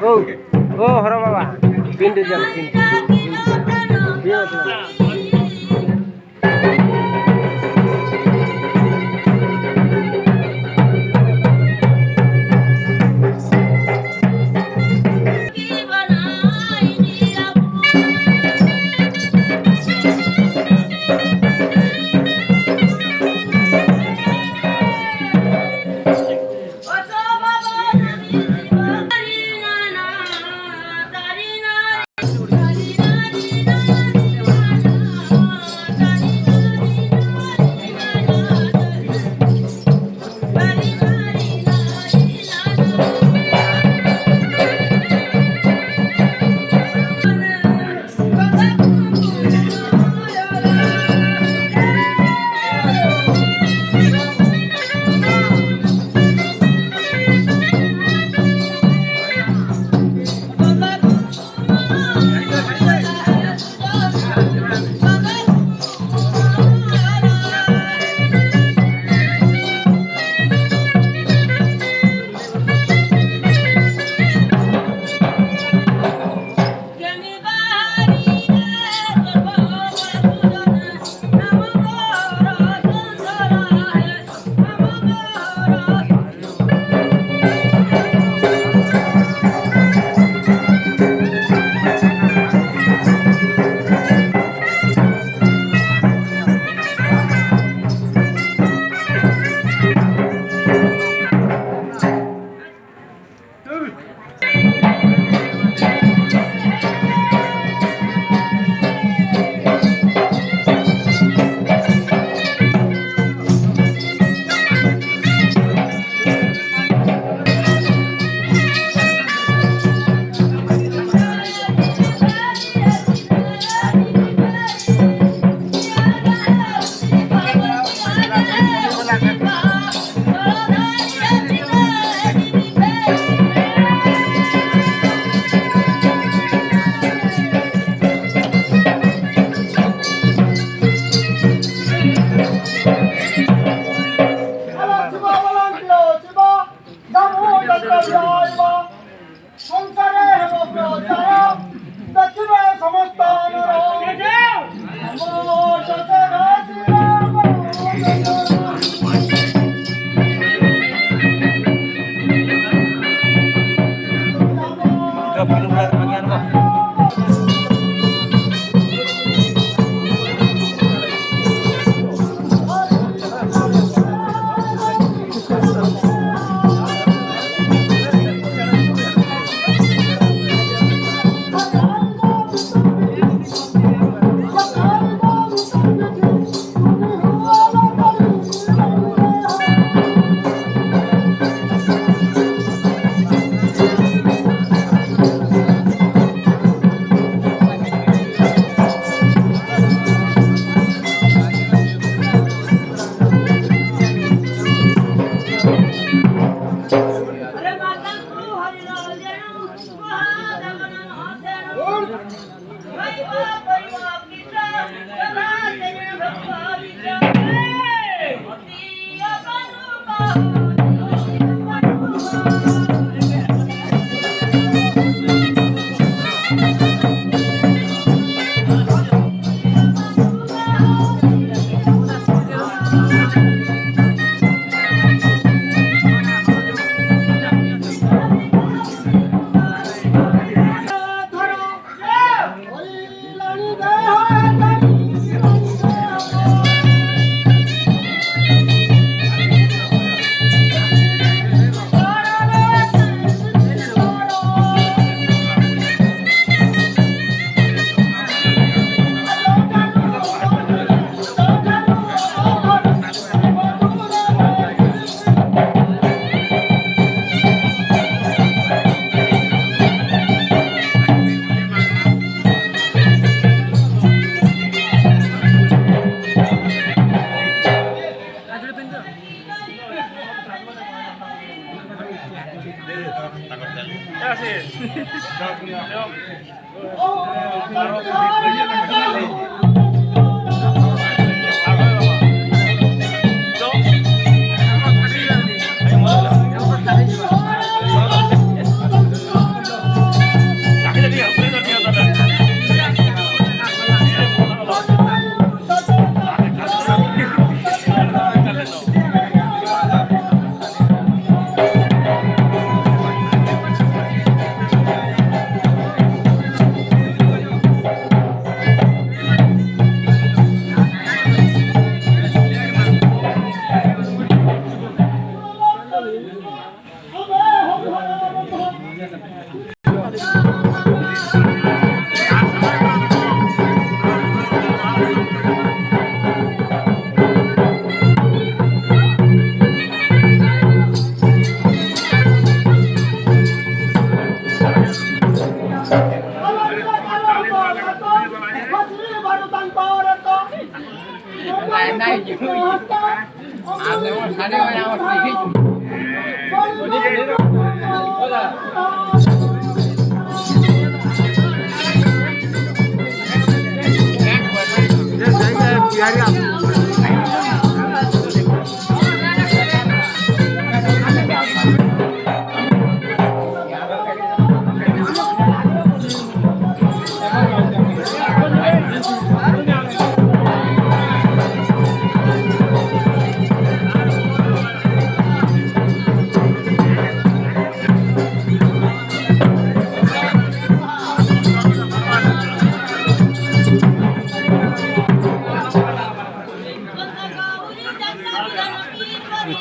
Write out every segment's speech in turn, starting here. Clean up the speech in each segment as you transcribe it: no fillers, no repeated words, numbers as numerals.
Oh, oh, hara baba, pintu jam, pintu.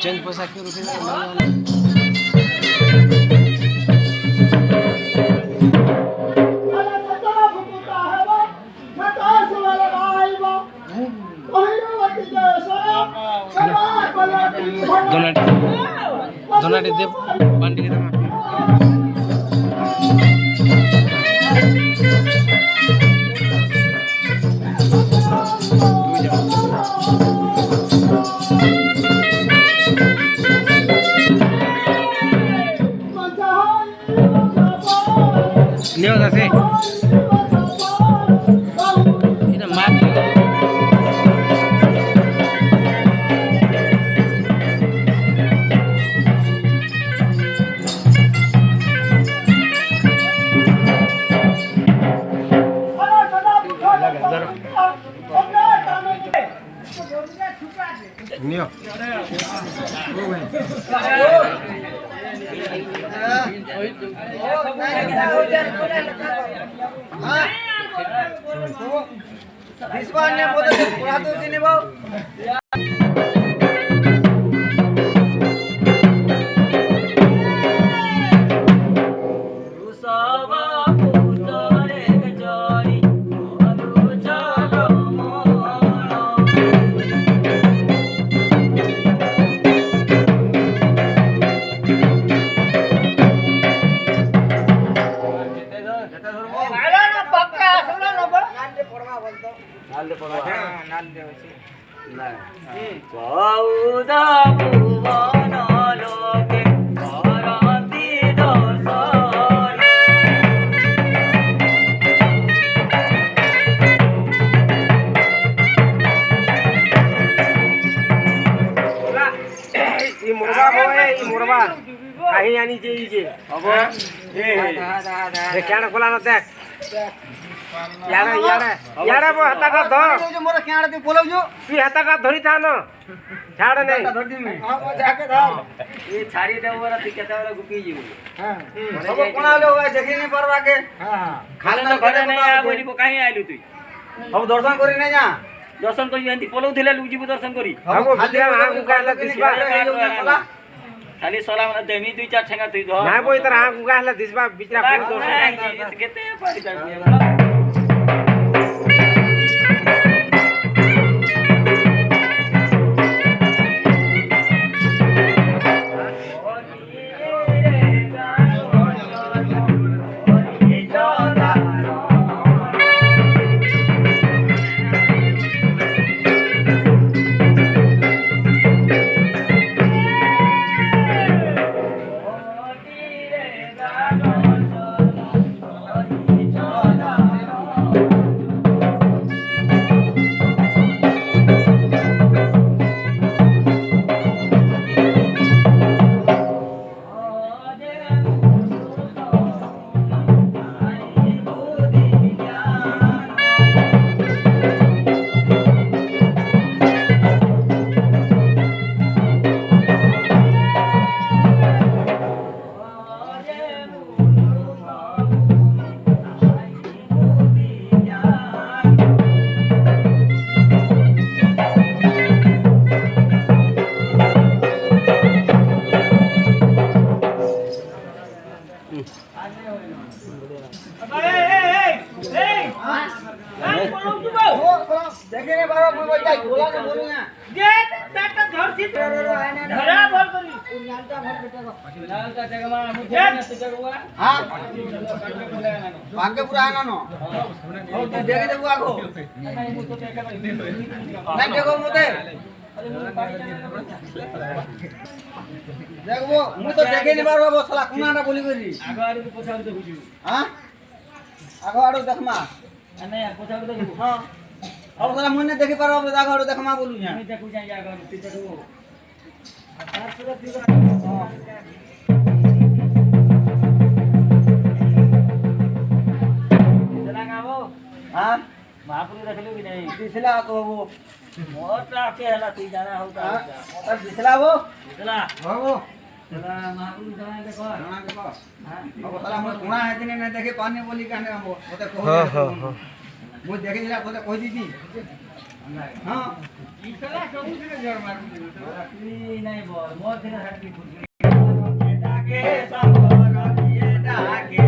चंद पोशाख रुपये दोनाटी देव पांडी के नहीं होता से इधर मार नहीं विश्वाने बोलते पुरा तो सिने भाऊ चौदा भुवन लोके करती दर्शन काही आणि जे इजे হবো हे केणा कोला ना देख याडा याडा याडा बो हाताटा धर মোর কেড়া তুই বলছো তুই হাতাটা ধরি থা না ছাড় নাই ধরদি মে হ্যাঁ ও যাকে ধর ये छाड़ी दे ओरा तू केता वाला गुपी जीव হ্যাঁ সব কোনা হলো ওই দেখি নি পারবা কে হ্যাঁ खाली तो घरे नहीं आ बोली काहे आइलु तू সব দর্শন করি না যা दर्शन करी एंती पलौ थिले लुक जीव दर्शन करी हमो बिटिया हां गाला दिसबा खाली सलाम न देमी दुई चार ठेंगा तुई धर ना बोई तर हां गाला दिसबा बिचरा कोण दोष केते पारी जाई দেখি নি পারবা মই বই যাই গোলা না বলু না गेट टाटा घर थी धरा बोल करी লালটা ভর বেটা लाल का जगह मा मुझे न जगह হ্যাঁ ভাগ্য পুরা আনা নো ও তো দেখে দেবো আগো নাই দেখো মতে দেখবো মুই তো দেখে নি পারবা বসলা কোনাটা বলি করি आगो आडू को पोछा दे बुझू হ্যাঁ আগো আড়ো দেখমা नहीं पोछा दे হ্যাঁ अब साला मुन्ने देखि पारबा तो আগো আড়ো দেখমা বলু না मैं देखू जाई आगो तू देखू चला गावो हां महापुर रखले कि नहीं दिसला तो वो मोटा के हला तू जाना होता और दिसला वो चला हो चला महापुर जाना देखो खाना देखो हां अब साला मैं कोना है दिन ने देखे पानी बोली काने मते कहो मु देखे दिला कोते कहि दीदी हां ई चला सब जोर मार नहीं बोल मोर दिन हट की डाके संबर किए डाके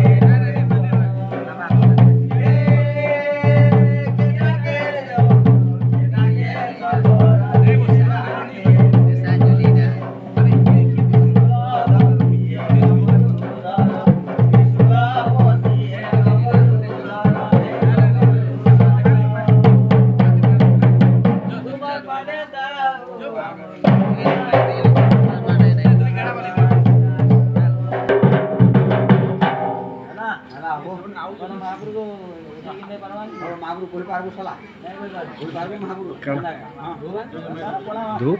महापुर कोई पारबो साला कोई पारबो महापुर धूप